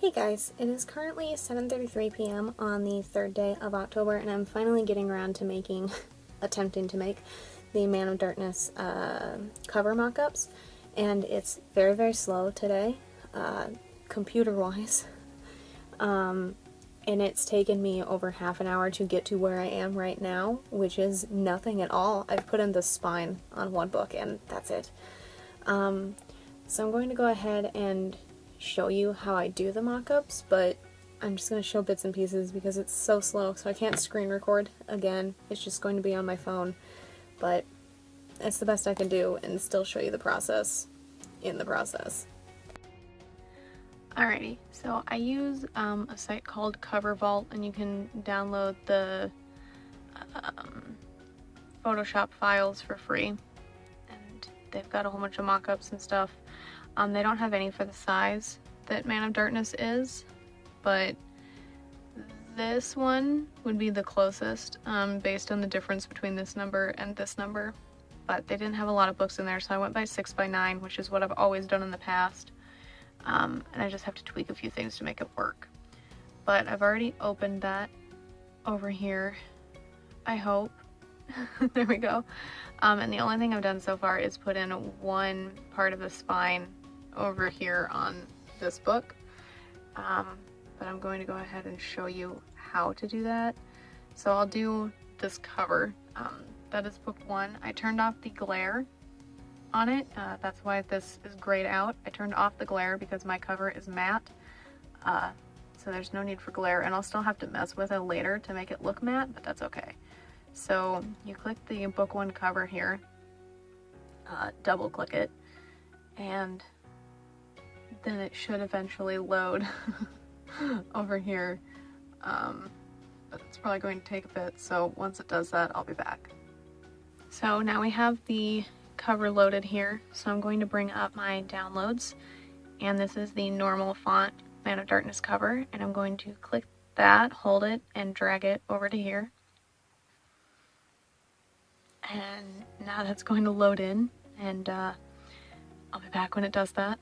Hey guys, it is currently 7:33 p.m. on the 3rd day of October, and I'm finally getting around to attempting to make the Man of Darkness cover mock-ups, and it's very, very slow today, computer-wise, and it's taken me over half an hour to get to where I am right now, which is nothing at all. I've put in the spine on one book, and that's it. So I'm going to go ahead and show you how I do the mock-ups, but I'm just going to show bits and pieces because it's so slow, so I can't screen record again. It's just going to be on my phone, but it's the best I can do and still show you the process in the process. Alrighty, so I use a site called Cover Vault, and you can download the Photoshop files for free, and they've got a whole bunch of mock-ups and stuff. They don't have any for the size that Man of Darkness is, but this one would be the closest based on the difference between this number and this number, but they didn't have a lot of books in there, so I went by 6x9, which is what I've always done in the past, and I just have to tweak a few things to make it work. But I've already opened that over here, I hope. There we go. And the only thing I've done so far is put in one part of the spine over here on this book, but I'm going to go ahead and show you how to do that. So I'll do this cover. That is book 1. I turned off the glare on it. That's why this is grayed out. I turned off the glare because my cover is matte, so there's no need for glare, and I'll still have to mess with it later to make it look matte, but that's okay. So you click the book 1 cover here, double click it, and then it should eventually load over here, but it's probably going to take a bit, so once it does that, I'll be back. So now we have the cover loaded here, so I'm going to bring up my downloads, and this is the normal font Man of Darkness cover, and I'm going to click that, hold it, and drag it over to here. And now that's going to load in, and I'll be back when it does that.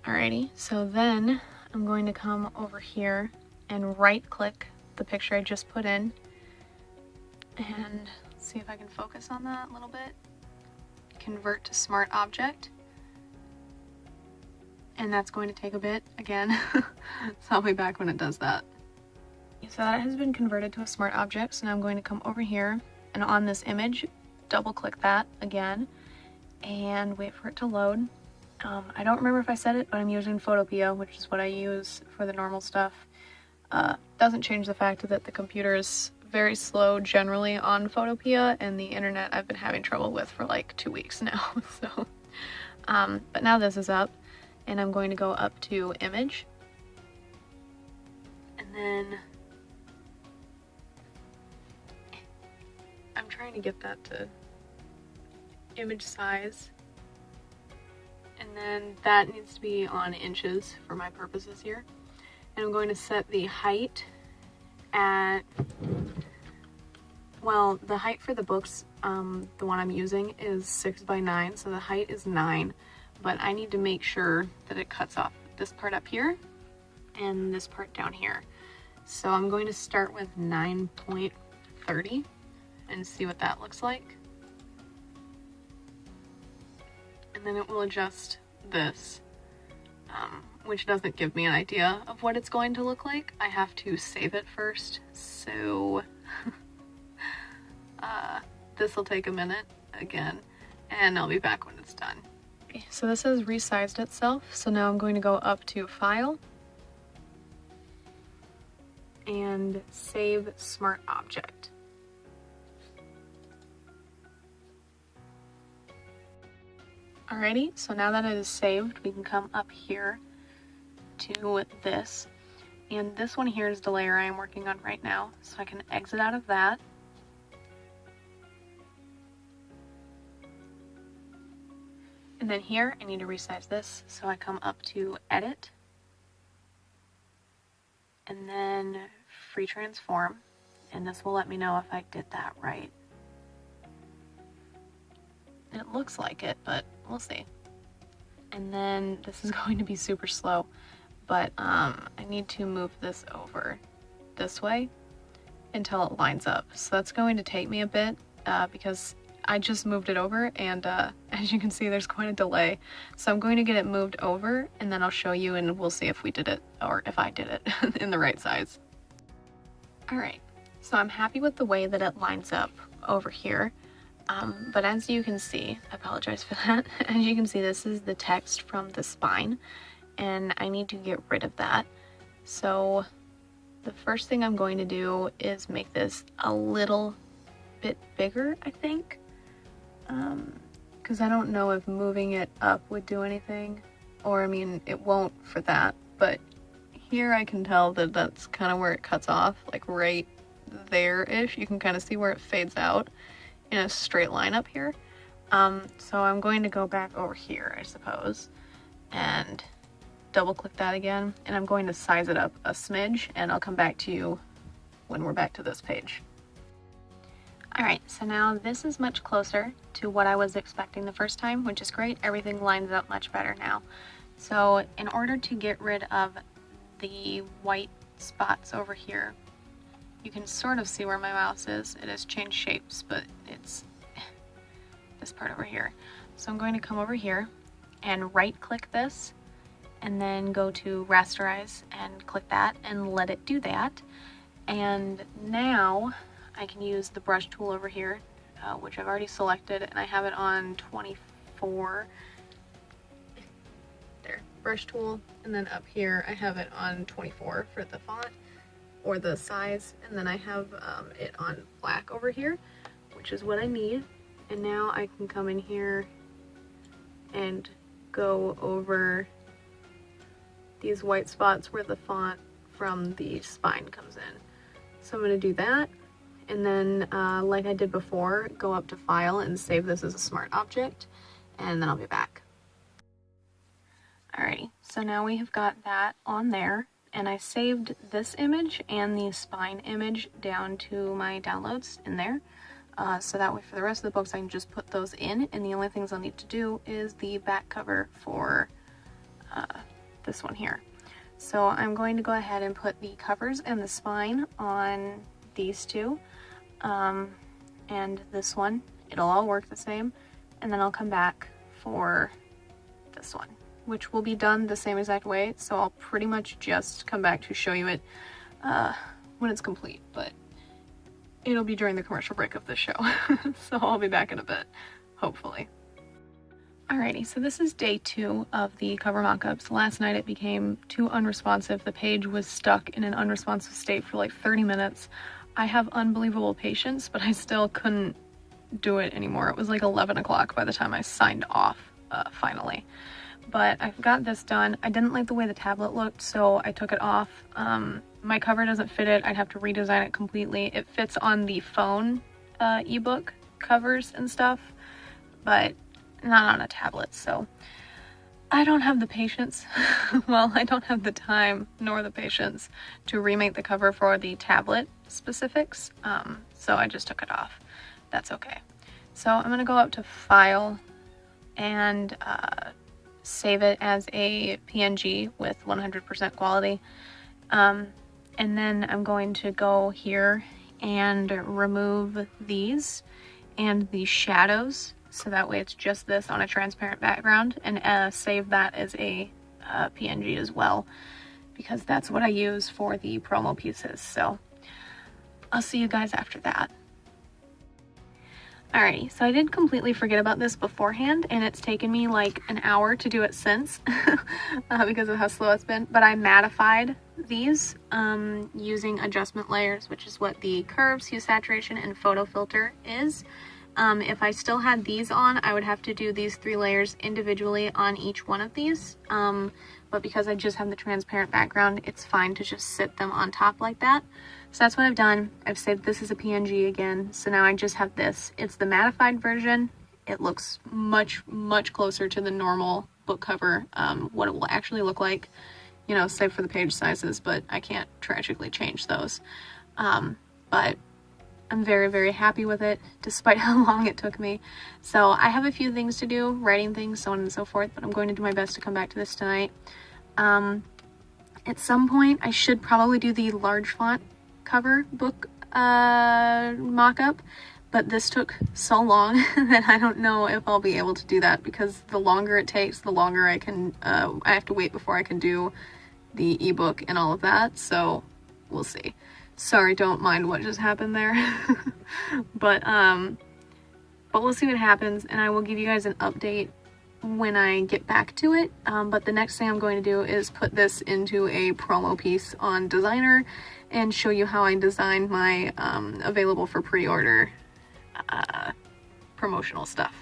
Alrighty, so then I'm going to come over here and right click the picture I just put in, and see if I can focus on that a little bit. Convert to smart object, and that's going to take a bit again, so I'll be back when it does that. So that has been converted to a smart object, so now I'm going to come over here and on this image, double click that again and wait for it to load. I don't remember if I said it, but I'm using Photopea, which is what I use for the normal stuff. Doesn't change the fact that the computer is very slow generally on Photopea, and the internet I've been having trouble with for like 2 weeks now. So, but now this is up, and I'm going to go up to image, and then I'm trying to get that to image size, and then that needs to be on inches for my purposes here. And I'm going to set the height at, well, the height for the books, the one I'm using is 6x9, so the height is 9, but I need to make sure that it cuts off this part up here and this part down here. So I'm going to start with 9.30 and see what that looks like. And then it will adjust this, which doesn't give me an idea of what it's going to look like. I have to save it first, so this will take a minute again, and I'll be back when it's done. Okay, so this has resized itself, so now I'm going to go up to File and Save Smart Object. Alrighty, so now that it is saved, we can come up here to this, and this one here is the layer I am working on right now, so I can exit out of that. And then here, I need to resize this, so I come up to Edit, and then Free Transform, and this will let me know if I did that right. It looks like it, but we'll see. And then this is going to be super slow. but I need to move this over this way until it lines up. So that's going to take me a bit because I just moved it over, and as you can see, there's quite a delay. So I'm going to get it moved over, and then I'll show you, and we'll see if we did it, or if I did it in the right size. All right, so I'm happy with the way that it lines up over here. But as you can see, I apologize for that. As you can see, this is the text from the spine, and I need to get rid of that. So the first thing I'm going to do is make this a little bit bigger, I think. Because I don't know if moving it up would do anything, or I mean, it won't for that, but here I can tell that that's kind of where it cuts off, like right there-ish. You can kind of see where it fades out in a straight line up here. So I'm going to go back over here, I suppose, and double click that again, and I'm going to size it up a smidge, and I'll come back to you when we're back to this page. Alright, so now this is much closer to what I was expecting the first time, which is great. Everything lines up much better now. So in order to get rid of the white spots over here, you can sort of see where my mouse is. It has changed shapes, but it's this part over here. So I'm going to come over here and right click this, and then go to Rasterize and click that and let it do that. And now I can use the brush tool over here, which I've already selected, and I have it on 24. There, brush tool, and then up here I have it on 24 for the font or the size, and then I have it on black over here, which is what I need. And now I can come in here and go over these white spots where the font from the spine comes in. So I'm going to do that. And then, like I did before, go up to File and save this as a smart object, and then I'll be back. Alrighty, so now we have got that on there, and I saved this image and the spine image down to my downloads in there. So that way for the rest of the books I can just put those in, and the only things I'll need to do is the back cover for this one here. So I'm going to go ahead and put the covers and the spine on these two. And this one, it'll all work the same, and then I'll come back for this one, which will be done the same exact way, so I'll pretty much just come back to show you it when it's complete, but it'll be during the commercial break of the show. So I'll be back in a bit, hopefully. Alrighty, so this is day 2 of the cover mockups. Last night it became too unresponsive. The page was stuck in an unresponsive state for like 30 minutes. I have unbelievable patience, but I still couldn't do it anymore. It was like 11 o'clock by the time I signed off, finally. But I've got this done. I didn't like the way the tablet looked, so I took it off. My cover doesn't fit it. I'd have to redesign it completely. It fits on the phone ebook covers and stuff, but not on a tablet, so I don't have the patience. Well, I don't have the time nor the patience to remake the cover for the tablet specifics, so I just took it off. That's okay. So I'm gonna go up to File and save it as a PNG with 100% quality, and then I'm going to go here and remove these and the shadows, so that way it's just this on a transparent background, and save that as a PNG as well, because that's what I use for the promo pieces. So I'll see you guys after that. Alrighty, so I did completely forget about this beforehand, and it's taken me like an hour to do it since because of how slow it's been, but I mattified these using adjustment layers, which is what the curves, hue, saturation, and photo filter is. If I still had these on, I would have to do these 3 layers individually on each one of these, but because I just have the transparent background, it's fine to just sit them on top like that. So that's what I've done. I've saved this as a PNG again, so now I just have this. It's the mattified version. It looks much, much closer to the normal book cover, what it will actually look like, you know, save for the page sizes, but I can't tragically change those. But I'm very, very happy with it, despite how long it took me. So I have a few things to do, writing things, so on and so forth, but I'm going to do my best to come back to this tonight. At some point, I should probably do the large font cover book mock-up, but this took so long that I don't know if I'll be able to do that, because the longer it takes, the longer I have to wait before I can do the ebook and all of that, so we'll see. Sorry, don't mind what just happened there. but we'll see what happens, and I will give you guys an update when I get back to it. But the next thing I'm going to do is put this into a promo piece on Designer and show you how I designed my available for pre-order promotional stuff.